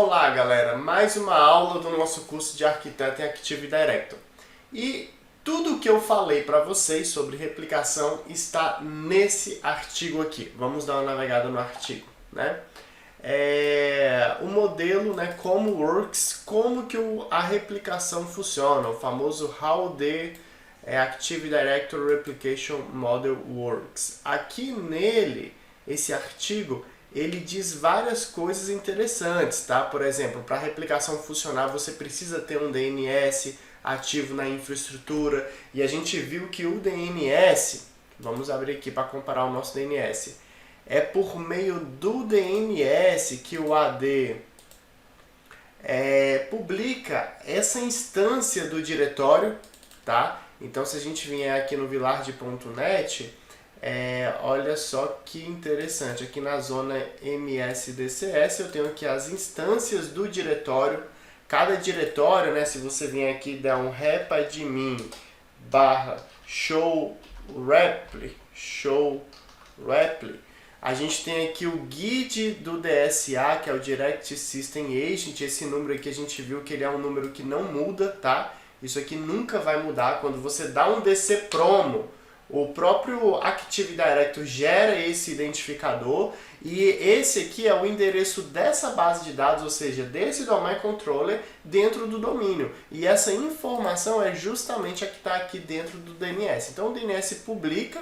Olá galera, mais uma aula do nosso curso de Arquiteto em Active Directory. E tudo o que eu falei para vocês sobre replicação está nesse artigo aqui. Vamos dar uma navegada no artigo, né? O modelo, né, como works, como que a replicação funciona, o famoso How the Active Directory Replication Model Works. Aqui nele, esse artigo, ele diz várias coisas interessantes, tá? Por exemplo, para a replicação funcionar, você precisa ter um DNS ativo na infraestrutura, e a gente viu que o DNS, vamos abrir aqui para comparar o nosso DNS, é por meio do DNS que o AD publica essa instância do diretório, tá? Então, se a gente vier aqui no vilard.net, olha só que interessante, aqui na zona MSDCS eu tenho aqui as instâncias do diretório. Cada diretório, né, se você vier aqui e der um repadmin /show repli, a gente tem aqui o guide do DSA, que é o Direct System Agent. Esse número aqui a gente viu que ele é um número que não muda, tá? Isso aqui nunca vai mudar. Quando você dá um DC promo, o próprio Active Directory gera esse identificador, e esse aqui é o endereço dessa base de dados, ou seja, desse domain controller dentro do domínio. E essa informação é justamente a que está aqui dentro do DNS. Então o DNS publica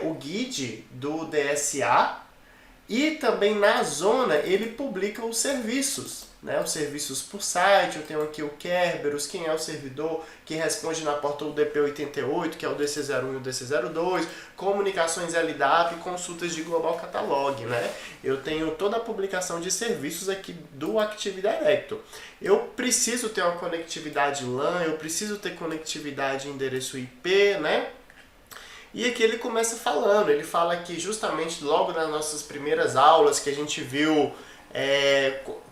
o guide do DSA, e também na zona ele publica os serviços, né? Os serviços por site. Eu tenho aqui o Kerberos, quem é o servidor que responde na porta UDP88, que é o DC01 e o DC02, comunicações LDAP, consultas de Global Catalog, né? Eu tenho toda a publicação de serviços aqui do Active Directory. Eu preciso ter uma conectividade LAN, eu preciso ter conectividade endereço IP, né? E aqui ele começa falando, ele fala aqui justamente logo nas nossas primeiras aulas que a gente viu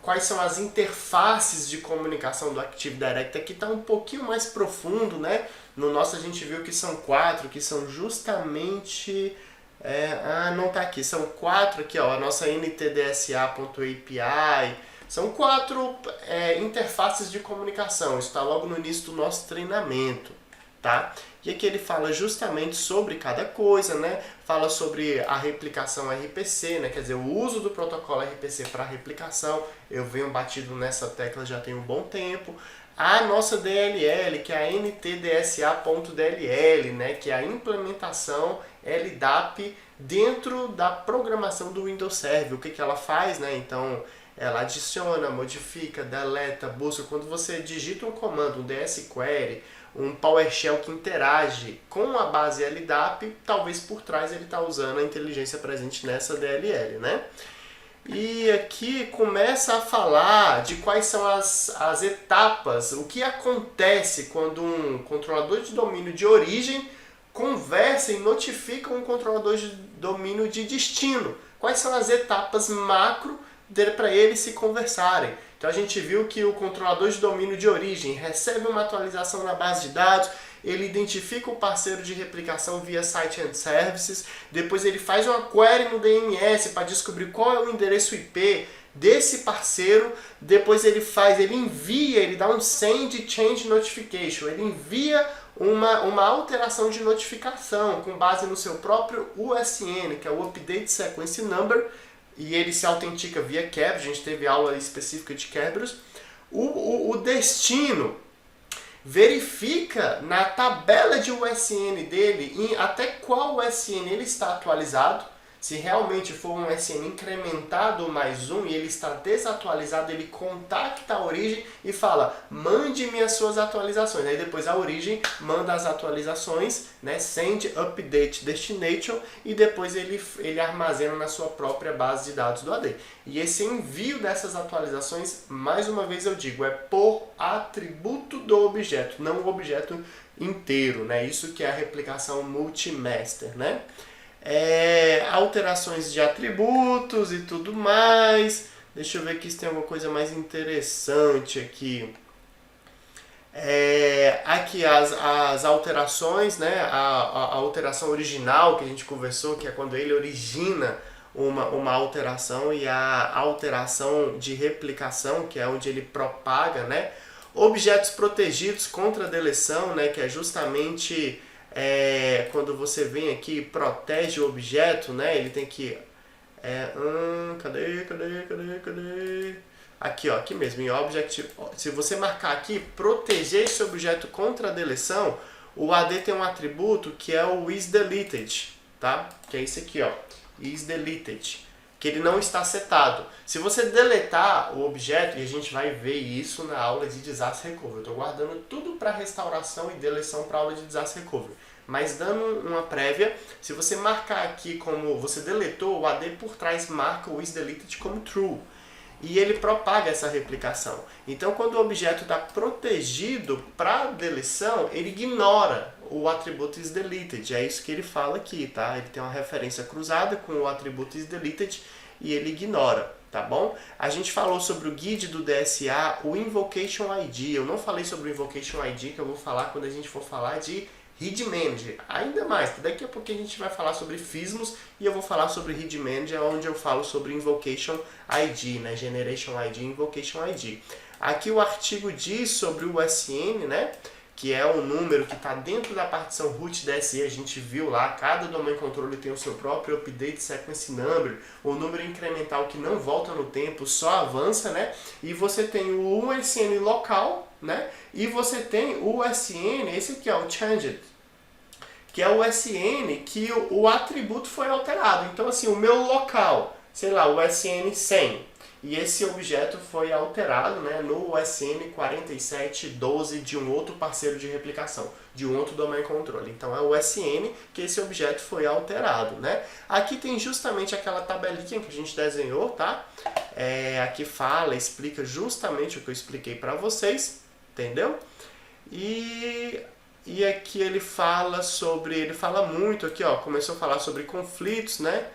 quais são as interfaces de comunicação do Active Directory. Aqui está um pouquinho mais profundo, né? No nosso a gente viu que são 4, que são justamente... não está aqui, são 4 aqui, ó, a nossa ntdsa.api. São 4 interfaces de comunicação, isso está logo no início do nosso treinamento, tá? E aqui ele fala justamente sobre cada coisa, né? Fala sobre a replicação RPC, né? Quer dizer, o uso do protocolo RPC para replicação. Eu venho batido nessa tecla já tem um bom tempo. A nossa DLL, que é a ntdsa.dll, né? Que é a implementação LDAP dentro da programação do Windows Server. O que ela faz, né? Então, ela adiciona, modifica, deleta, busca. Quando você digita um comando, um dsquery, um PowerShell que interage com a base LDAP, talvez por trás ele está usando a inteligência presente nessa DLL, né? E aqui começa a falar de quais são as etapas, o que acontece quando um controlador de domínio de origem conversa e notifica um controlador de domínio de destino. Quais são as etapas macro para eles se conversarem. Então a gente viu que o controlador de domínio de origem recebe uma atualização na base de dados, ele identifica o parceiro de replicação via Site and Services, depois ele faz uma query no DNS para descobrir qual é o endereço IP desse parceiro, depois ele envia, ele dá um Send Change Notification, ele envia uma alteração de notificação com base no seu próprio USN, que é o Update Sequence Number, e ele se autentica via Kerberos. A gente teve aula específica de Kerberos. O destino verifica na tabela de USN dele até qual USN ele está atualizado. Se realmente for um USN incrementado mais um e ele está desatualizado, ele contacta a origem e fala: mande-me as suas atualizações. Aí depois a origem manda as atualizações, né? Send update destination, e depois ele armazena na sua própria base de dados do AD. E esse envio dessas atualizações, mais uma vez eu digo, é por atributo do objeto, não o objeto inteiro, né? Isso que é a replicação multi-master, né? Alterações de atributos e tudo mais. Deixa eu ver aqui se tem alguma coisa mais interessante aqui. Aqui as alterações, né? A alteração original que a gente conversou, que é quando ele origina uma alteração, e a alteração de replicação, que é onde ele propaga, né? Objetos protegidos contra deleção, né? Que é justamente quando você vem aqui e protege o objeto, né? Ele tem que... cadê? Aqui, ó, aqui mesmo, em Object. Se você marcar aqui, proteger esse objeto contra a deleção, o AD tem um atributo que é o isDeleted, tá? Que é esse aqui, ó, isDeleted, que ele não está setado. Se você deletar o objeto, e a gente vai ver isso na aula de Disaster Recovery, eu estou guardando tudo para restauração e deleção para a aula de Disaster Recovery. Mas dando uma prévia, se você marcar aqui como você deletou, o AD por trás marca o isDeleted como true. E ele propaga essa replicação. Então, quando o objeto está protegido para deleção, ele ignora o atributo isDeleted. É isso que ele fala aqui, tá? Ele tem uma referência cruzada com o atributo isDeleted e ele ignora, tá bom? A gente falou sobre o guide do DSA, o Invocation ID. Eu não falei sobre o Invocation ID, que eu vou falar quando a gente for falar de Read Manager, ainda mais, daqui a pouco a gente vai falar sobre FISMOS e eu vou falar sobre Read Manager, onde eu falo sobre Invocation ID, né? Generation ID, Invocation ID. Aqui o artigo diz sobre o SN, né? Que é o número que está dentro da partição root DSE, a gente viu lá, cada domain controller tem o seu próprio update sequence number, o número incremental que não volta no tempo, só avança, né? E você tem o USN local, né? E você tem o USN, esse aqui é o changed, que é o USN que o atributo foi alterado. Então assim, o meu local, sei lá, o USN 100, e esse objeto foi alterado, né, no USN 4712 de um outro parceiro de replicação, de um outro domain controller. Então é o USN que esse objeto foi alterado, né? Aqui tem justamente aquela tabelinha que a gente desenhou, tá? Aqui explica justamente o que eu expliquei para vocês, entendeu? E aqui ele fala muito aqui, ó, começou a falar sobre conflitos, né?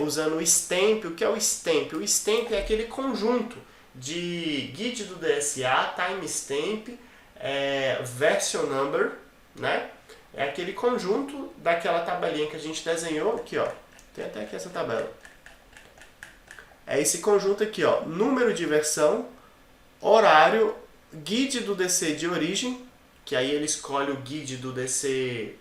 Usando o stamp. O que é o stamp? O stamp é aquele conjunto de guide do DSA, timestamp, version number, né? É aquele conjunto daquela tabelinha que a gente desenhou aqui, ó. Tem até aqui essa tabela. É esse conjunto aqui, ó. Número de versão, horário, guide do DC de origem, que aí ele escolhe o guide do DC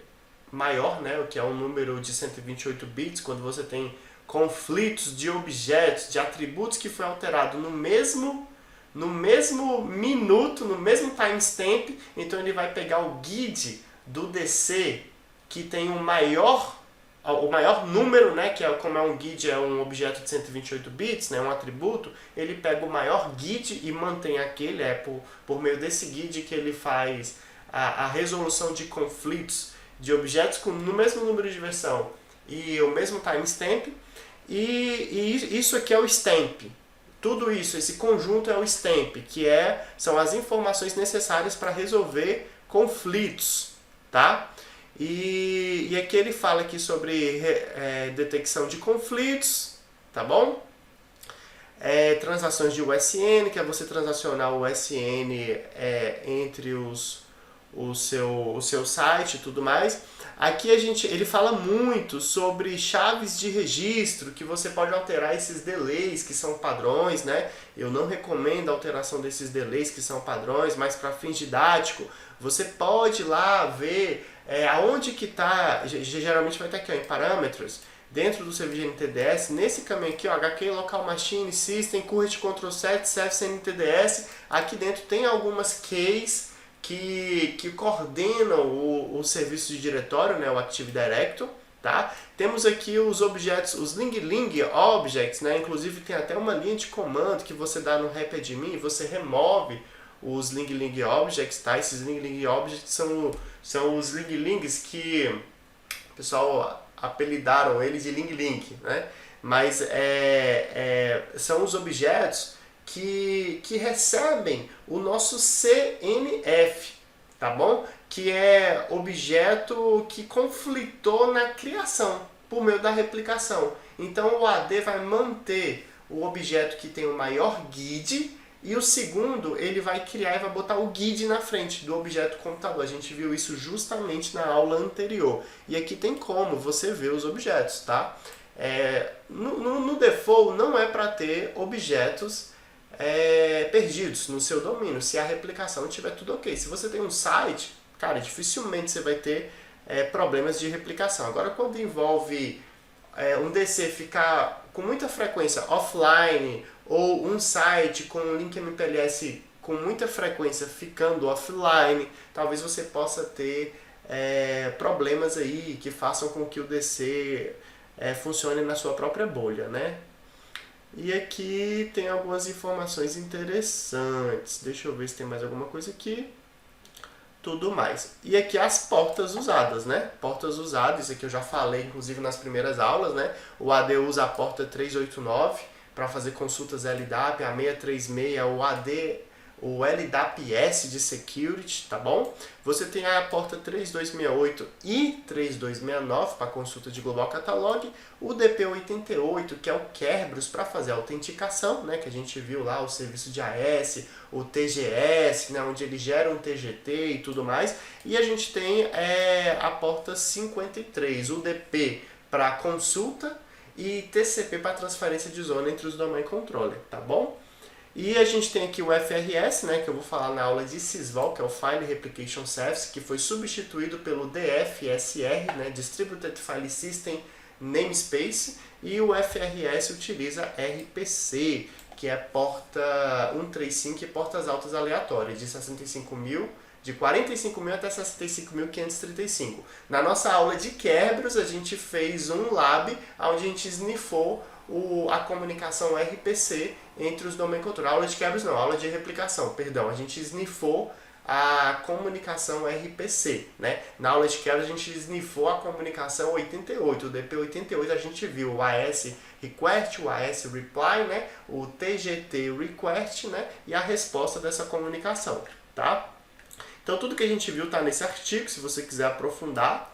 maior, né, o que é um número de 128 bits, quando você tem conflitos de objetos, de atributos que foi alterado no mesmo minuto, no mesmo timestamp, então ele vai pegar o guide do DC que tem o maior número, né, que como é um guide, é um objeto de 128 bits, né, um atributo, ele pega o maior guide e mantém aquele, por meio desse guide que ele faz a resolução de conflitos de objetos no mesmo número de versão e o mesmo timestamp, e isso aqui é o stamp. Tudo isso, esse conjunto é o stamp, que são as informações necessárias para resolver conflitos, tá? E aqui ele fala aqui sobre detecção de conflitos, tá bom? Transações de USN, que é você transacionar o USN entre o seu site e tudo mais. Aqui ele fala muito sobre chaves de registro, que você pode alterar esses delays que são padrões, né? Eu não recomendo a alteração desses delays que são padrões, mas para fins didático, você pode ir lá ver aonde que está, geralmente vai estar aqui, ó, em parâmetros, dentro do serviço NTDS, nesse caminho aqui, ó, HK Local Machine, System, Current Control Set, CFC NTDS, aqui dentro tem algumas keys que coordenam o serviço de diretório, né, o Active Directory, tá? Temos aqui os objetos, os Ling Objects, né? Inclusive tem até uma linha de comando que você dá no repAdmin e você remove os Ling Objects, tá? Esses Ling Objects são os Lings que o pessoal apelidaram eles de Ling, né? Mas são os objetos que recebem o nosso CNF, tá bom? Que é objeto que conflitou na criação por meio da replicação. Então o AD vai manter o objeto que tem o maior guide e o segundo ele vai criar e vai botar o guide na frente do objeto computador. A gente viu isso justamente na aula anterior. E aqui tem como você ver os objetos, tá? No default não é para ter objetos perdidos no seu domínio, se a replicação tiver tudo ok. Se você tem um site, cara, dificilmente você vai ter problemas de replicação. Agora, quando envolve um DC ficar com muita frequência offline, ou um site com um link MPLS com muita frequência ficando offline, talvez você possa ter problemas aí que façam com que o DC funcione na sua própria bolha, né? E aqui tem algumas informações interessantes. Deixa eu ver se tem mais alguma coisa aqui. Tudo mais. E aqui as portas usadas, né? Portas usadas, isso aqui eu já falei inclusive nas primeiras aulas, né? O AD usa a porta 389 para fazer consultas LDAP, a 636, o LDAP-S de Security, tá bom? Você tem a porta 3268 e 3269 para consulta de Global Catalog, o DP88, que é o Kerberos para fazer a autenticação, né, que a gente viu lá, o serviço de AS, o TGS, né, onde ele gera um TGT e tudo mais, e a gente tem a porta 53, o DP para consulta e TCP para transferência de zona entre os domain controller, tá bom? E a gente tem aqui o FRS, né, que eu vou falar na aula de Sysval, que é o File Replication Service, que foi substituído pelo DFSR, né, Distributed File System Namespace, e o FRS utiliza RPC, que é porta 135 e portas altas aleatórias, de 65.000, de 45.000 até 65.535. Na nossa aula de Kerberos, a gente fez um lab onde a gente sniffou a comunicação RPC entre os domain controller. Aula de Kerberos não, aula de replicação, perdão. A gente sniffou a comunicação RPC, né? Na aula de Kerberos a gente sniffou a comunicação 88, o DP88 a gente viu o AS Request, o AS Reply, né? O TGT Request, né? E a resposta dessa comunicação, tá? Então tudo que a gente viu está nesse artigo, se você quiser aprofundar.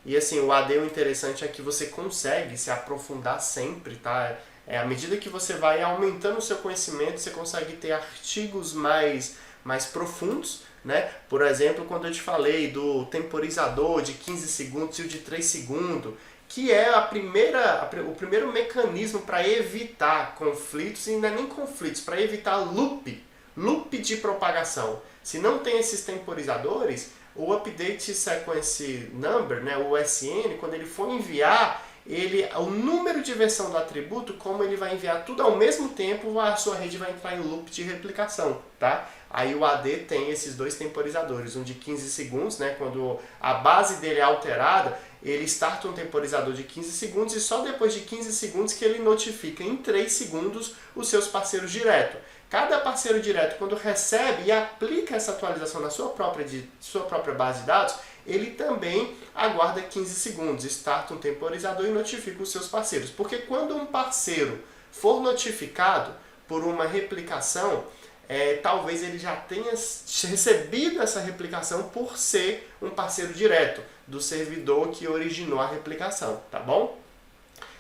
E assim, o AD, o interessante é que você consegue se aprofundar sempre, tá? À medida que você vai aumentando o seu conhecimento, você consegue ter artigos mais profundos, né? Por exemplo, quando eu te falei do temporizador de 15 segundos e o de 3 segundos, que é o primeiro mecanismo para evitar conflitos, e não é nem conflitos, para evitar loop de propagação. Se não tem esses temporizadores, o Update Sequence Number, né, o USN, quando ele for enviar, o número de versão do atributo, como ele vai enviar tudo ao mesmo tempo, a sua rede vai entrar em loop de replicação, tá? Aí o AD tem esses dois temporizadores, um de 15 segundos, né, quando a base dele é alterada, ele starta um temporizador de 15 segundos e só depois de 15 segundos que ele notifica em 3 segundos os seus parceiros direto. Cada parceiro direto, quando recebe e aplica essa atualização na sua própria base de dados, ele também aguarda 15 segundos, starta um temporizador e notifica os seus parceiros. Porque quando um parceiro for notificado por uma replicação, talvez ele já tenha recebido essa replicação por ser um parceiro direto do servidor que originou a replicação, tá bom?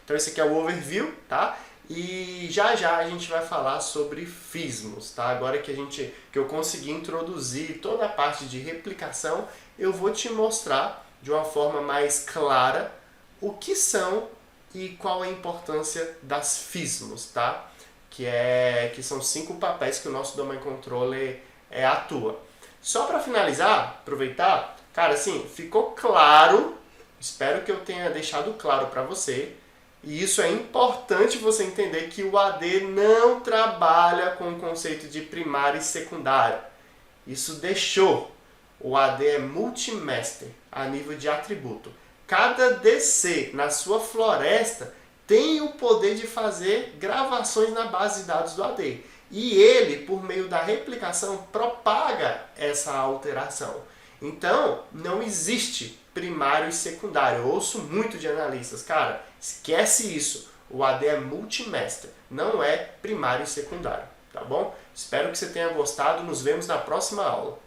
Então esse aqui é o overview, tá? E já a gente vai falar sobre FISMOS, tá? Agora que eu consegui introduzir toda a parte de replicação, eu vou te mostrar de uma forma mais clara o que são e qual a importância das FISMOS, tá? Que são 5 papéis que o nosso Domain Controller atua. Só para finalizar, aproveitar, cara, assim, ficou claro, espero que eu tenha deixado claro para você. E isso é importante você entender que o AD não trabalha com o conceito de primário e secundário. Isso deixou. O AD é multi-master a nível de atributo. Cada DC na sua floresta tem o poder de fazer gravações na base de dados do AD. E ele, por meio da replicação, propaga essa alteração. Então, não existe primário e secundário. Eu ouço muito de analistas, cara, esquece isso. O AD é multi-master, não é primário e secundário, tá bom? Espero que você tenha gostado. Nos vemos na próxima aula.